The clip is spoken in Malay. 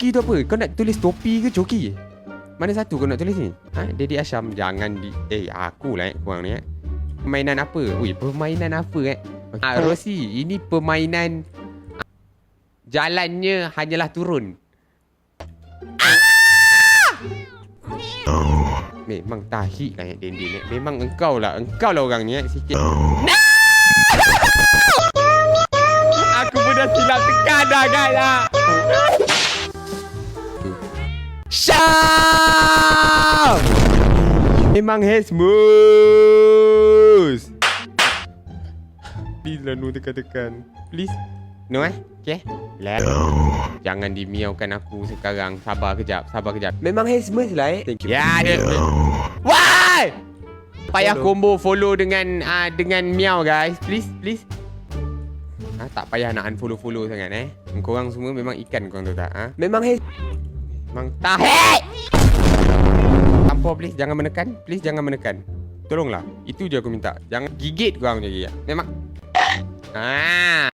Coki tu apa? Kau nak tulis topi ke coki? Mana satu kau nak tulis ni? Daddy Asyam, jangan aku lah korang ni Permainan apa? Ui, permainan apa Rosie, ini permainan jalannya hanyalah turun. Memang tahik lah Din. Memang engkau lah orang ni sikit. Aku pun dah silap tekan dah guys lah. Syam! Memang Hesmus. Please lah Nu tekan-tekan. Please. No okay. Jangan dimiaukan aku sekarang. Sabar kejap. Memang Hesmus lah Thank you. Ya dia. Why? Payah combo follow dengan miau guys. Please. Tak payah nak unfollow sangat Korang semua memang ikan korang tu tak Memang Memang tahek. Tampar please, jangan menekan. Tolonglah. Itu je aku minta. Jangan gigit korang je. Memang